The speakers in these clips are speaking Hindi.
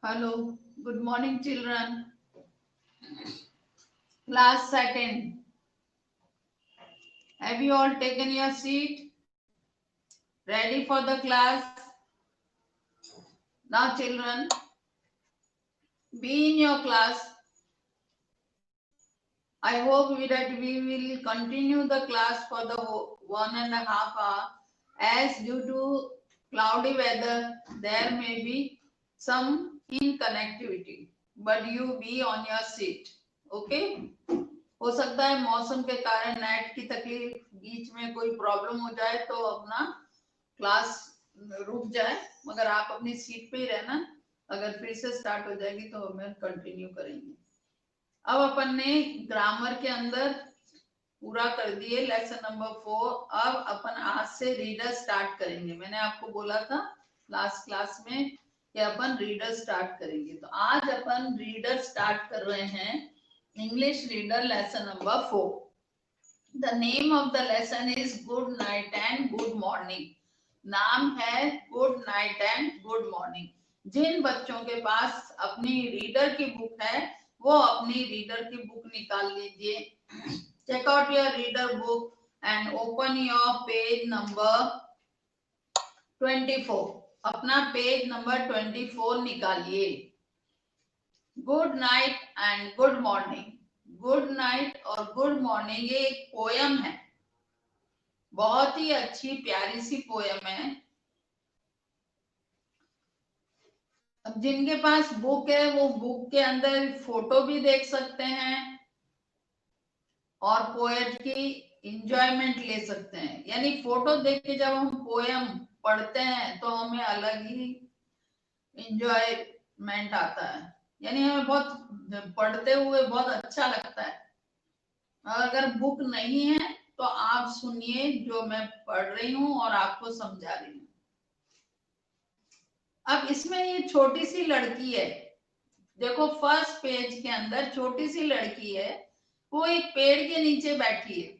Hello, good morning, children. Class second. Have you all taken your seat? Ready for the class? Now, children, be in your class. I hope that we will continue the class for the 1.5 hour. As due to cloudy weather, there may be some inconnectivity, but you be on your seat. Okay? हो सकता है मौसम के कारण नेट की तकलीफ, बीच में कोई प्रॉब्लम हो जाए तो अपना क्लास रुक जाए, मगर आप अपनी सीट पे ही रहना। अगर फिर से स्टार्ट हो जाएगी तो हमें कंटिन्यू करेंगे। अब अपन ने ग्रामर के अंदर पूरा कर दिए लेसन नंबर 4। अब अपन आज से रीडर स्टार्ट करेंगे। मैंने आपको बोला था लास्ट क्लास में कि अपन रीडर स्टार्ट करेंगे, तो आज अपन रीडर स्टार्ट कर रहे हैं। English reader lesson number 4. The name of the lesson is Good Night and Good Morning. नाम है Good Night and Good Morning. जिन बच्चों के पास अपनी रीडर की बुक है वो अपनी रीडर की बुक निकाल लीजिए। Check out your reader book and open your page number 24. अपना पेज नंबर 24 निकालिए। Good night and good morning. Good night और गुड मॉर्निंग ये एक पोयम है, बहुत ही अच्छी प्यारी सी पोयम है। अब जिनके पास बुक है वो बुक के अंदर फोटो भी देख सकते हैं और पोएट की इंजॉयमेंट ले सकते हैं। यानी फोटो देख के जब हम पोयम पढ़ते हैं तो हमें अलग ही इंजॉयमेंट आता है, यानी हमें बहुत पढ़ते हुए बहुत अच्छा लगता है। अगर बुक नहीं है तो आप सुनिए जो मैं पढ़ रही हूं और आपको समझा रही हूं। अब इसमें ये छोटी सी लड़की है, देखो फर्स्ट पेज के अंदर छोटी सी लड़की है, वो एक पेड़ के नीचे बैठी है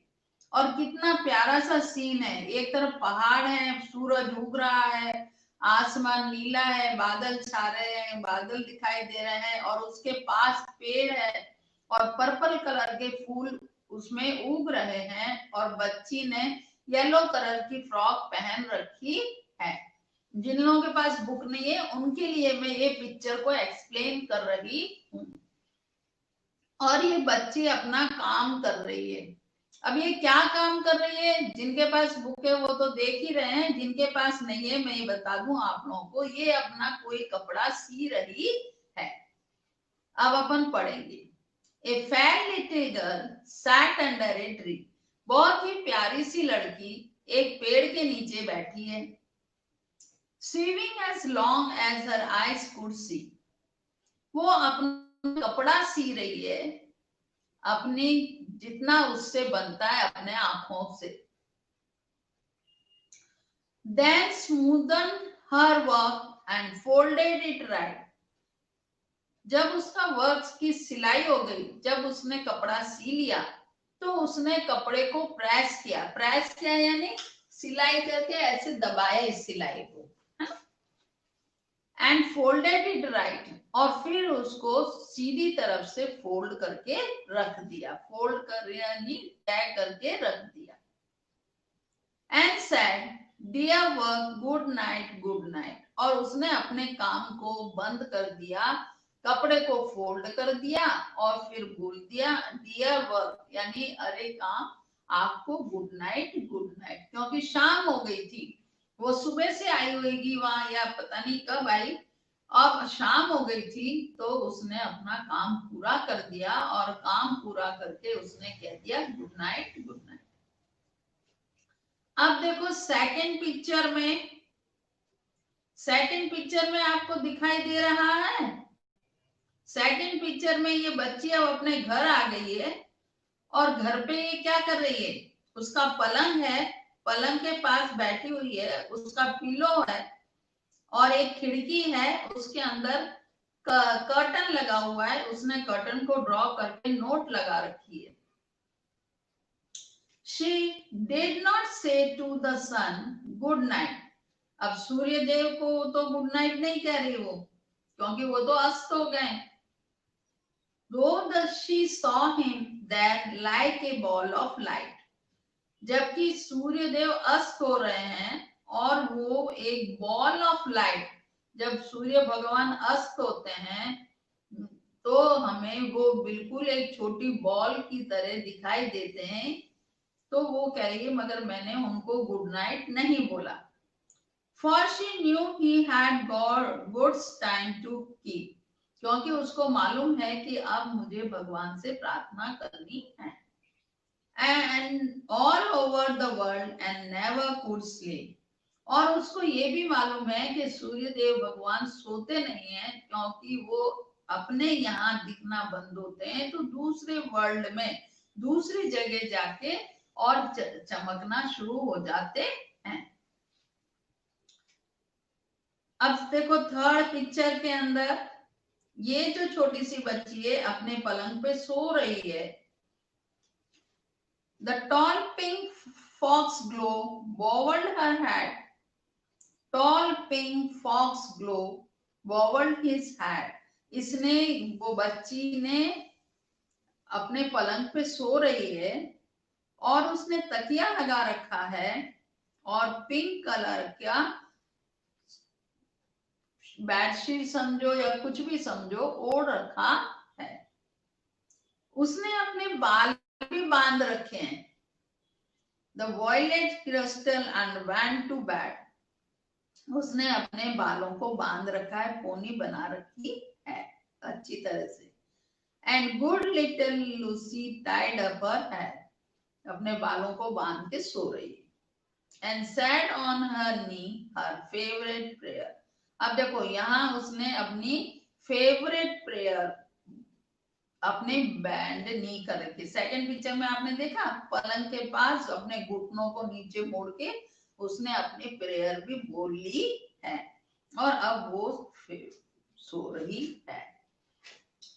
और कितना प्यारा सा सीन है। एक तरफ पहाड़ है, सूरज उग रहा है, आसमान नीला है, बादल छा रहे हैं, बादल दिखाई दे रहे हैं और उसके पास पेड़ है और पर्पल कलर के फूल उसमें उग रहे हैं और बच्ची ने येलो कलर की फ्रॉक पहन रखी है। जिन लोगों के पास बुक नहीं है उनके लिए मैं ये पिक्चर को एक्सप्लेन कर रही हूँ। और ये बच्ची अपना काम कर रही है। अब ये क्या काम कर रही है, जिनके पास बुक है वो तो देख ही रहे हैं, जिनके पास नहीं है मैं ये बता दूं आप लोगों को, ये अपना कोई कपड़ा सी रही है। अब अपन पढ़ेंगे। A fair little girl sat under a tree. बहुत ही प्यारी सी लड़की एक पेड़ के नीचे बैठी है। Sewing as long as her eyes could see. वो अपना कपड़ा सी रही है अपनी जितना उससे बनता है अपने आंखों से। Then smoothened her work and folded it right. जब उसका वर्क की सिलाई हो गई, जब उसने कपड़ा सी लिया तो उसने कपड़े को प्रेस किया। प्रेस किया यानी सिलाई करके ऐसे दबाया इस सिलाई को, एंड फोल्डेड इट राइट, और फिर उसको सीधी तरफ से फोल्ड करके रख दिया। फोल्ड कर यानी टैग करके रख दिया। And said dear work good night good night, और उसने अपने काम को बंद कर दिया, कपड़े को फोल्ड कर दिया और फिर बोल दिया डियर वर्क यानी अरे काम, आपको गुड नाइट गुड नाइट। क्योंकि शाम हो गई थी, वो सुबह से आई होगी वहां या पता नहीं कब आई, अब शाम हो गई थी तो उसने अपना काम पूरा कर दिया और काम पूरा करके उसने कह दिया गुड नाइट गुड नाइट। अब देखो सेकंड पिक्चर में आपको दिखाई दे रहा है। सेकंड पिक्चर में ये बच्ची अब अपने घर आ गई है और घर पे ये क्या कर रही है, उसका पलंग है, पलंग के पास बैठी हुई है, उसका पिलो है और एक खिड़की है, उसके अंदर कर्टन लगा हुआ है, उसने कर्टन को ड्रॉ करके नोट लगा रखी है। She did not say to the sun good night. अब सूर्य देव को तो गुड नाइट नहीं कह रही वो, क्योंकि वो तो अस्त हो गए। Though she saw him then like a ball of light, जबकि सूर्यदेव अस्त हो रहे हैं और वो एक बॉल ऑफ लाइट, जब सूर्य भगवान अस्त होते हैं तो हमें वो बिल्कुल एक छोटी बॉल की तरह दिखाई देते हैं। तो वो कह रही है मगर मैंने उनको गुड नाइट नहीं बोला। For she knew he had got good time to keep, क्योंकि उसको मालूम है कि अब मुझे भगवान से प्रार्थना करनी है। And all over the world and never could sleep, और उसको ये भी मालूम है कि सूर्यदेव भगवान सोते नहीं हैं, क्योंकि वो अपने यहाँ दिखना बंद होते हैं तो दूसरे वर्ल्ड में दूसरी जगह जाके और चमकना शुरू हो जाते हैं। अब देखो थर्ड पिक्चर के अंदर ये जो छोटी सी बच्ची है अपने पलंग पे सो रही है। The tall pink foxglove bowed her head. Tall pink foxglove bowed his head. इसने वो बच्ची ने अपने पलंग पे सो रही है और उसने तकिया लगा रखा है और पिंक कलर का बेडशीट समझो या कुछ भी समझो ओढ़ रखा है। उसने अपने बाल भी बांध रखे हैं। The violet crystal and went to bed. उसने अपने बालों को बांध रखा है, पोनी बना रखी है अच्छी तरह से। And good little Lucy tied up her hair. अपने बालों को बांध के सो रही है। And sat on her knee her favorite prayer. अब देखो यहाँ उसने अपनी फेवरेट प्रेयर अपने बैंड नी कर रखी। सेकंड पिक्चर में आपने देखा पलंग के पास अपने घुटनों को नीचे मोड़ के उसने अपनी प्रेयर भी बोल ली है और अब वो सो रही है।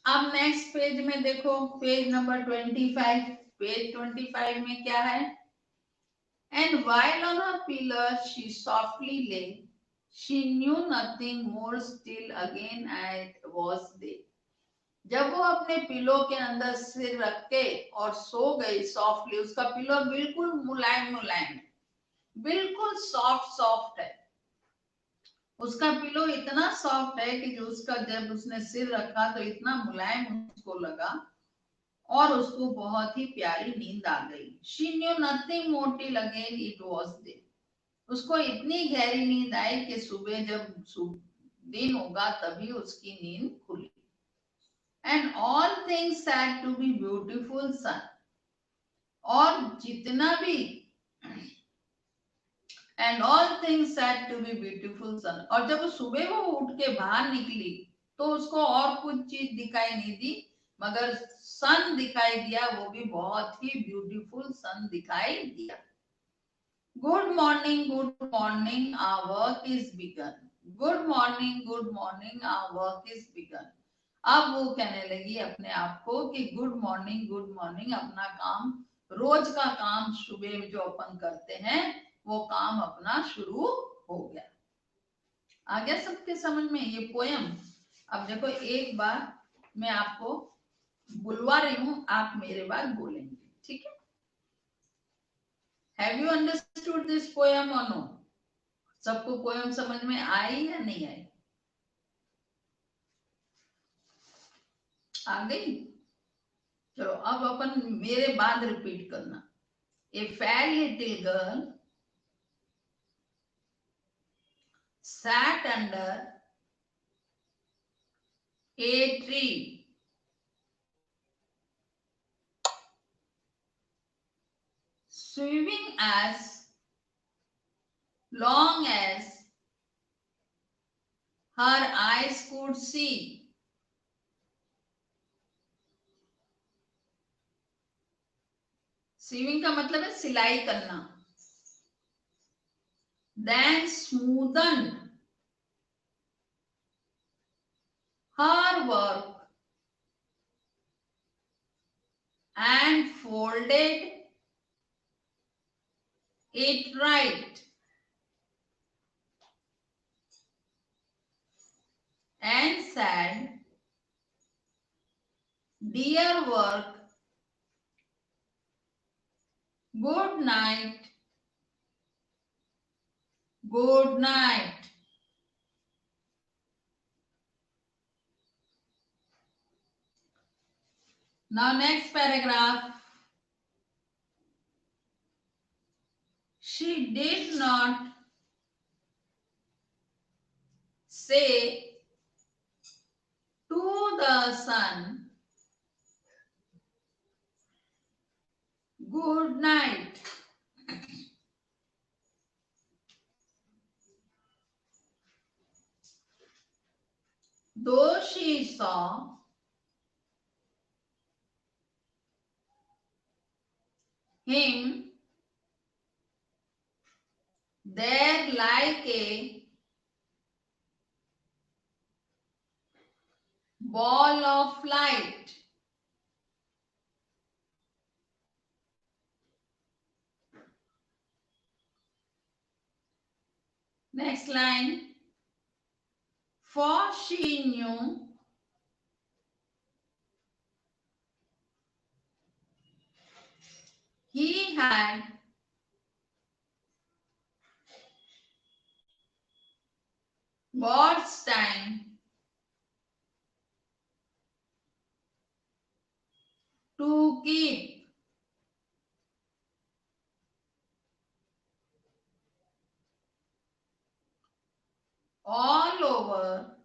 अब नेक्स्ट पेज में देखो, पेज नंबर 25। पेज 25 में क्या है? And while on her pillow she softly lay, she knew nothing more still again it was day. जब वो अपने पिलो के अंदर सिर रख के और सो गई सॉफ्टली, उसका पिलो बिल्कुल मुलायम मुलायम है, बिल्कुल सॉफ्ट सॉफ्ट है। उसका पिलो इतना सॉफ्ट है कि जो उसका जब उसने सिर रखा तो इतना मुलायम उसको लगा और उसको बहुत ही प्यारी नींद आ गई। She knew nothing more till again it was day. उसको इतनी गहरी नींद आई कि सुबह जब दिन होगा तभी उसकी नींद खुली। And all things said to be beautiful sun, और जितना भी and all things said to be beautiful sun, और जब सुबह वो उठ के बाहर निकली तो उसको और कुछ चीज दिखाई नहीं दी मगर सन दिखाई दिया, वो भी बहुत ही ब्यूटीफुल सन दिखाई दिया। Good morning our work is begun. Good morning our work is begun. अब वो कहने लगी अपने आप को कि गुड मॉर्निंग, अपना काम, रोज का काम सुबह जो अपन करते हैं वो काम अपना शुरू हो गया। आ गया सबके समझ में ये पोयम? अब देखो एक बार मैं आपको बुलवा रही हूं, आप मेरे बाद बोलेंगे, ठीक है? Have you understood this poem और नो? सबको पोयम समझ में आई या नहीं आई? आ गई? चलो अब अपन मेरे बाद रिपीट करना। A fair little girl sat under a tree, swimming as long as her eyes could see. Swimming का मतलब है सिलाई करना। Then smoothened her work and folded it right. and said, "Dear work, good night, good night." Now next paragraph. She did not say to the sun, "Good night." Though she saw him there like a ball of light. Next line. For she knew he had God's time to keep. All over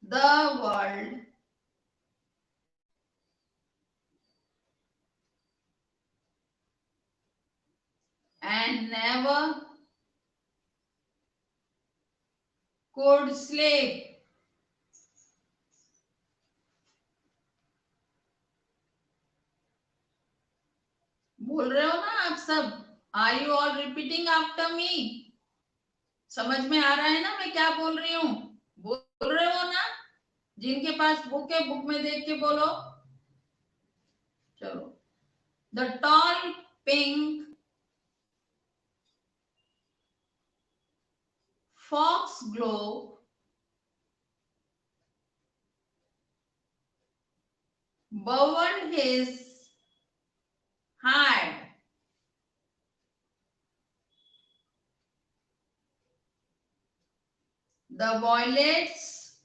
the world and never could sleep. बोल रहे हो ना आप सब? Are you all repeating after me? समझ में आ रहा है ना मैं क्या बोल रही हूँ? बोल रहे हो ना? जिनके पास बुक है बुक में देख के बोलो. चलो. The tall pink foxglove bowed his head. The violets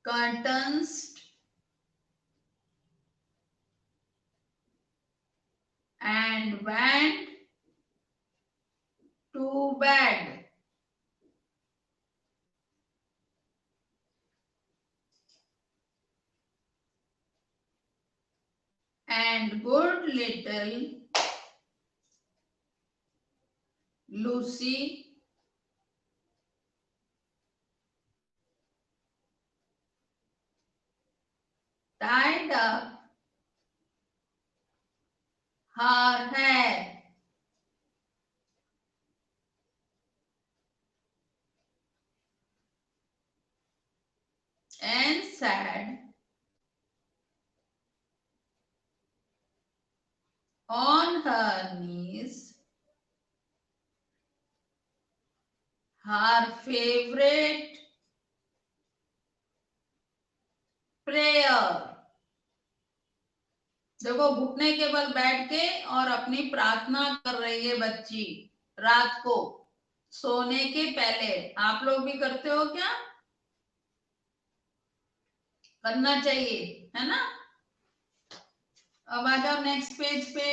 curtains and went to bed. And good little Lucy tied up her hair. And sat on her knees, her favorite prayer. देखो घुटने के बल बैठ के और अपनी प्रार्थना कर रही है बच्ची रात को सोने के पहले. आप लोग भी करते हो क्या? करना चाहिए है ना? अब आ जाओ नेक्स्ट पेज पे.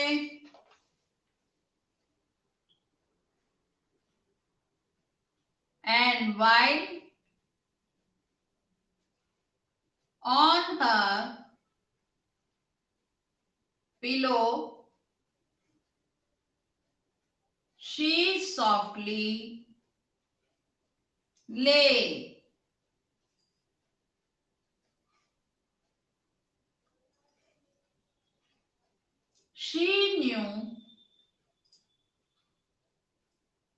And while on her pillow she softly lay. She knew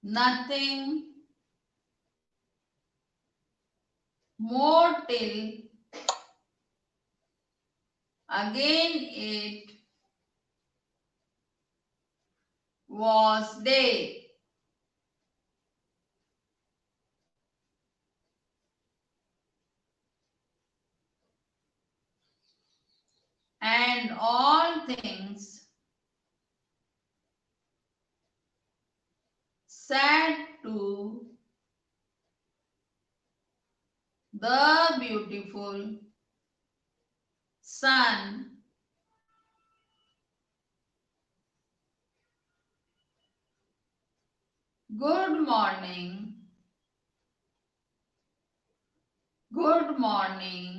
nothing more till again it was day. and all things said to the beautiful sun, good morning, good morning.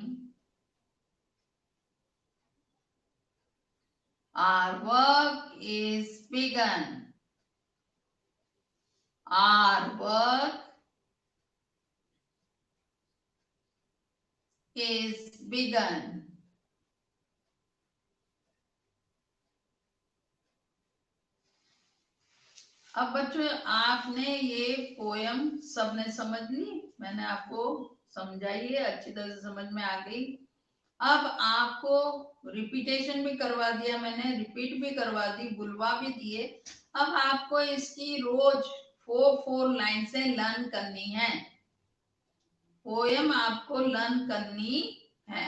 Our work is begun. Our work is begun. अब बच्चों आपने ये पोयम सबने समझ ली, मैंने आपको समझाई है, अच्छी तरह से समझ में आ गई। अब आपको रिपीटेशन भी करवा दिया मैंने, रिपीट भी करवा दी, बुलवा भी दिए। अब आपको इसकी रोज 4 लाइन से लर्न करनी है। पोयम आपको लर्न करनी है,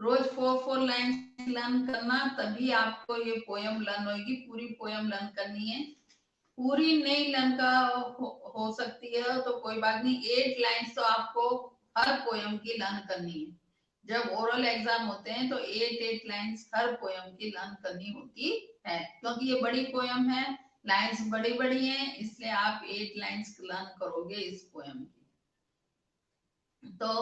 रोज 4 लाइन लर्न करना, तभी आपको ये पोयम लर्न होगी। पूरी पोयम लर्न करनी है, पूरी नहीं लर्न का हो सकती है तो कोई बात नहीं, 8 लाइन्स तो आपको हर पोयम की लर्न करनी है। जब ओरल एग्जाम होते हैं तो 8 लाइन्स हर पोयम की लर्न करनी होती है, क्योंकि ये बड़ी पोयम है, लाइन्स बड़ी बड़ी हैं, इसलिए आप 8 लाइन्स लर्न करोगे इस पोयम की। तो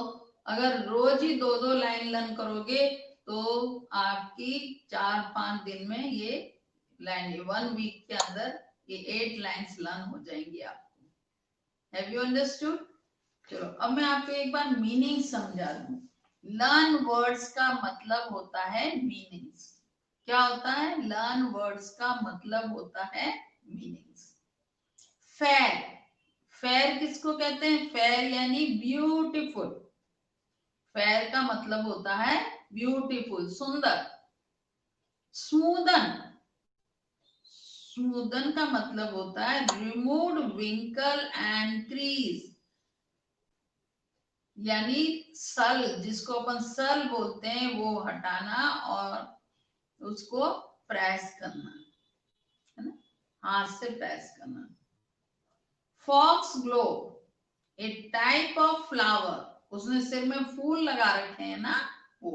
अगर रोज ही 2 लाइन लर्न करोगे तो आपकी 4-5 दिन में ये लाइन, 1 वीक के अंदर ये 8 लाइन्स लर्न हो जाएंगी आपको। Have you understood? चलो अब मैं आपको एक बार मीनिंग समझा दूं। लर्न वर्ड्स का मतलब होता है मीनिंग्स। क्या होता है? लर्न वर्ड्स का मतलब होता है मीनिंग्स। फेयर, फेयर किसको कहते हैं? फेयर यानी ब्यूटीफुल। फेयर का मतलब होता है ब्यूटीफुल, सुंदर। स्मूदन, स्मूदन का मतलब होता है रिमूव विंकल एंड क्रीज, यानी सल, जिसको अपन सल बोलते हैं, वो हटाना और उसको प्रेस करना, है ना, हाथ से प्रेस करना। Foxglove, a type of flower, उसने सिर में फूल लगा रखे हैं ना, वो।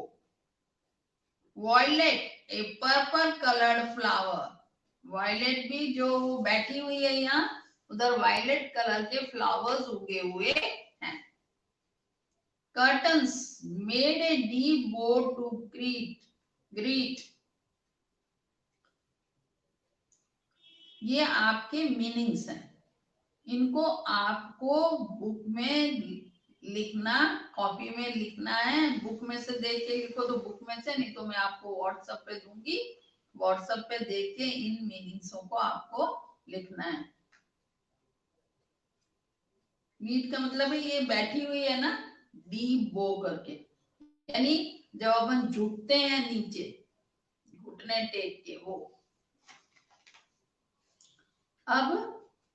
Violet, a purple coloured flower, violet भी जो बैठी हुई है यहाँ, उधर वायलेट कलर के फ्लावर्स उगे हुए हैं। कर्टन्स, मेड ए डीप बो टू ग्रीट, ये आपके मीनिंग्स हैं। इनको आपको बुक में लिखना, कॉपी में लिखना है। बुक में से देख के लिखो तो बुक में से, नहीं तो मैं आपको व्हाट्सएप पे दूंगी, व्हाट्सएप पे देख के इन मीनिंग्सों को आपको लिखना है। मीट का मतलब है ये बैठी हुई है ना, डीप बो करके, यानी जब अपन झुकते हैं नीचे, घुटने टेक के, वो। अब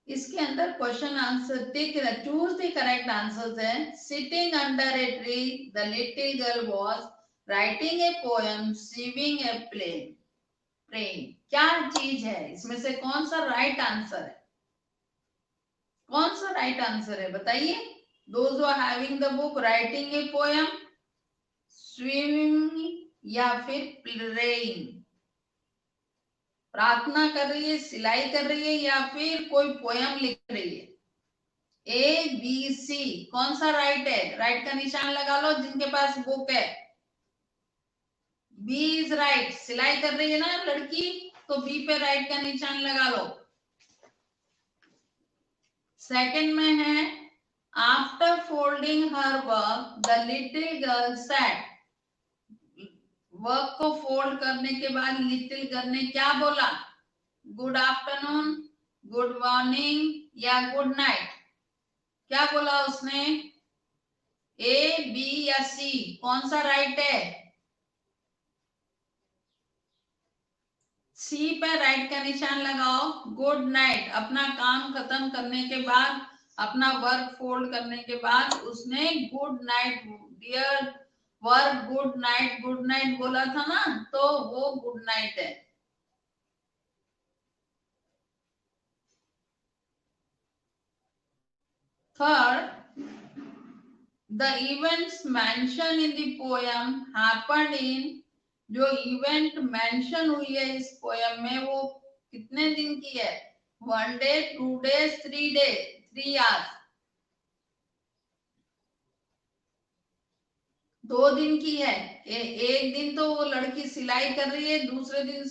इसके अंदर question answer tick, choose the correct answers है। Sitting under a tree the little girl was writing a poem sewing a plane praying. क्या चीज है इसमें से? कौन सा राइट आंसर है? कौन सा राइट आंसर है बताइए? Those who are having the book, writing a poem, swimming या फिर प्रेइंग, प्रार्थना कर रही है, सिलाई कर रही है, या फिर कोई पोएम लिख रही है। ए बी सी, कौन सा राइट है? राइट का निशान लगा लो जिनके पास बुक है। बी इज राइट, सिलाई कर रही है ना लड़की, तो बी पे राइट का निशान लगा लो। सेकंड में है, after folding her work the little girl sad, work को फोल्ड करने के बाद लिटिल गर्ल ने क्या बोला? गुड आफ्टरनून, गुड मॉर्निंग या गुड नाइट, क्या बोला उसने? ए बी या सी, कौन सा राइट है? सी पे राइट का निशान लगाओ। गुड नाइट, अपना काम खत्म करने के बाद, अपना वर्क फोल्ड करने के बाद उसने good night dear work good night बोला था ना, तो वो गुड नाइट है। Third, the events mentioned in the poem happened in, जो इवेंट मेंशन हुई है इस पोयम में वो कितने दिन की है? 1 डे, 2 डेज, 3 डे, 3 आवर्स, 2 दिन की है। एक दिन तो वो लड़की सिलाई कर रही है, दूसरे दिन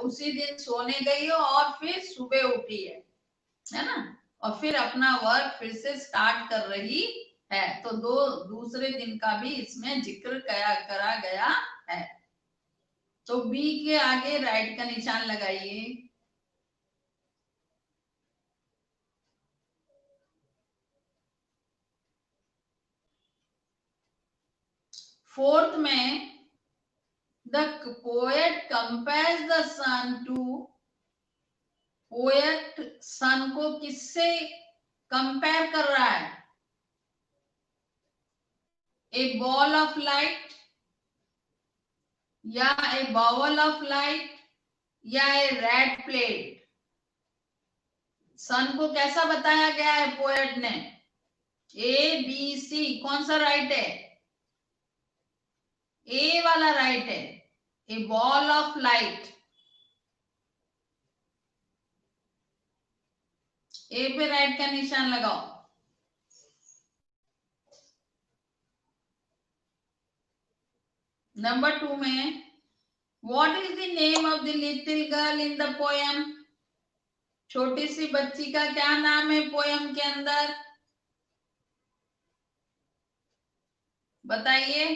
उसी दिन सोने गई हो और फिर सुबह उठी है ना, और फिर अपना वर्क फिर से स्टार्ट कर रही है। तो दूसरे दिन का भी इसमें जिक्र करा गया है। तो बी के आगे राइट का निशान लगाइए। फोर्थ में the poet compares the sun to, poet sun को किससे कंपेयर कर रहा है? ए बॉल ऑफ लाइट, या ए बाउल ऑफ लाइट, या ए रेड प्लेट? सन को कैसा बताया गया है पोएट ने? ए बी सी, कौन सा राइट है? ए वाला राइट है, ए बॉल ऑफ लाइट। ए पे राइट का निशान लगाओ। नंबर 2 में what is the name of the little girl in the poem? छोटी सी बच्ची का क्या नाम है पोयम के अंदर? बताइए,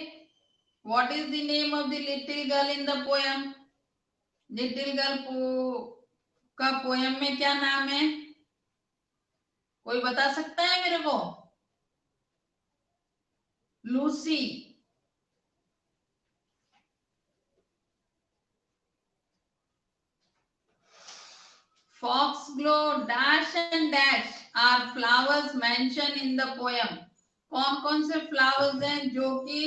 what is the name of the little girl in the poem? Little girl का पोयम में क्या नाम है? कोई बता सकता है मेरे को? Lucy. Foxglove dash and dash are flowers mentioned in the poem. कौन कौन से फ्लावर्स हैं जो कि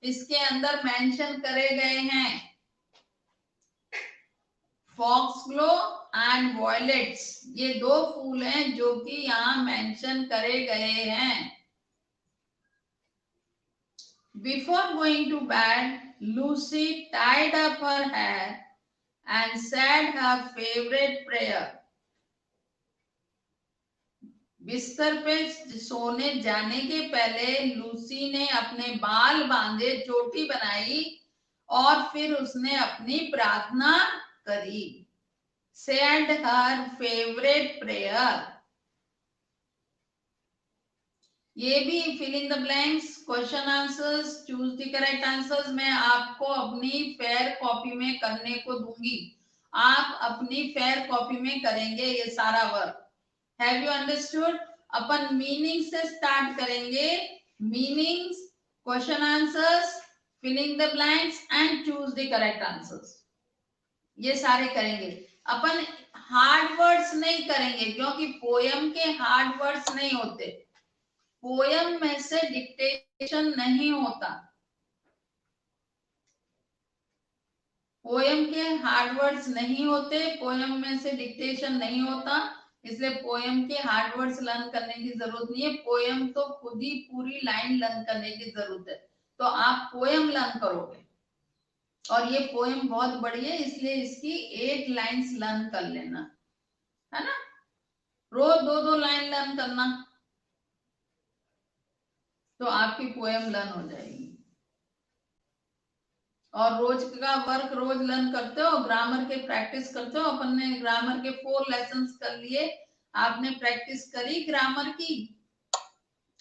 इसके अंदर मेंशन करे गए हैं? फॉक्सग्लो एंड वॉयलेट्स, ये 2 फूल हैं जो कि यहाँ मेंशन करे गए हैं। Before going to bed, Lucy tied up her hair and said her favorite prayer. बिस्तर पे सोने जाने के पहले लूसी ने अपने बाल बांधे, चोटी बनाई और फिर उसने अपनी प्रार्थना करी। Said her favorite prayer. ये भी fill in the blanks, question answers, choose the correct answers मैं आपको अपनी फेयर कॉपी में करने को दूंगी। आप अपनी फेयर कॉपी में करेंगे ये सारा वर्क। Have you understood? अपन मीनिंग से स्टार्ट करेंगे। Meanings, question answers, filling the blanks and choose the correct answers, ये सारे करेंगे। अपन हार्ड वर्ड्स नहीं करेंगे क्योंकि पोयम के हार्ड वर्ड्स नहीं होते, पोयम में से डिक्टेशन नहीं होता। पोयम के हार्ड वर्ड्स नहीं होते, पोयम में से डिक्टेशन नहीं होता, इसलिए पोयम के हार्ड वर्ड्स लर्न करने की जरूरत नहीं है। पोयम तो खुद ही पूरी लाइन लर्न करने की जरूरत है। तो आप पोयम लर्न करोगे और ये पोयम बहुत बड़ी है इसलिए इसकी 8 लाइन्स लर्न कर लेना, है ना। रोज 2-2 लाइन लर्न करना तो आपकी पोयम लर्न हो जाएगी। और रोज का वर्क रोज लर्न करते हो, ग्रामर के प्रैक्टिस करते हो। अपन ने ग्रामर के 4 लेसन्स कर लिए, आपने प्रैक्टिस करी ग्रामर की।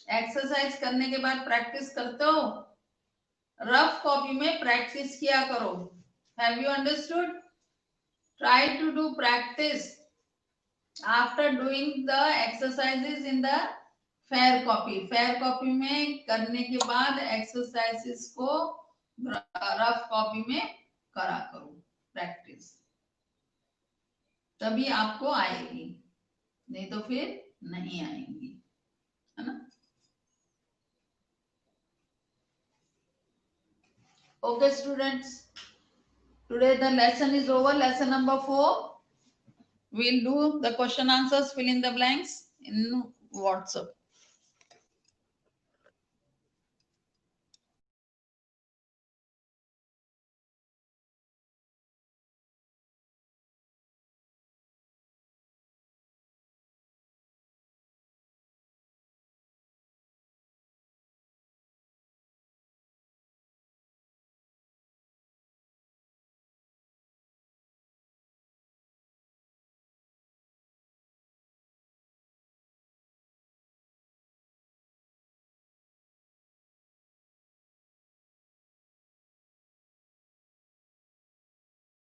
एक्सरसाइज करने के बाद प्रैक्टिस करते हो, रफ कॉपी में प्रैक्टिस किया करो। Have you understood? Try to do practice after doing the exercises in the fair copy. Fair copy में करने के बाद एक्सरसाइजेस को रफ कॉपी में करा करो प्रैक्टिस, तभी आपको आएगी, नहीं तो फिर नहीं आएंगी, है ना। Okay, students. Today the lesson is over. Lesson number 4. We'll do the question answers, fill in the blanks in WhatsApp.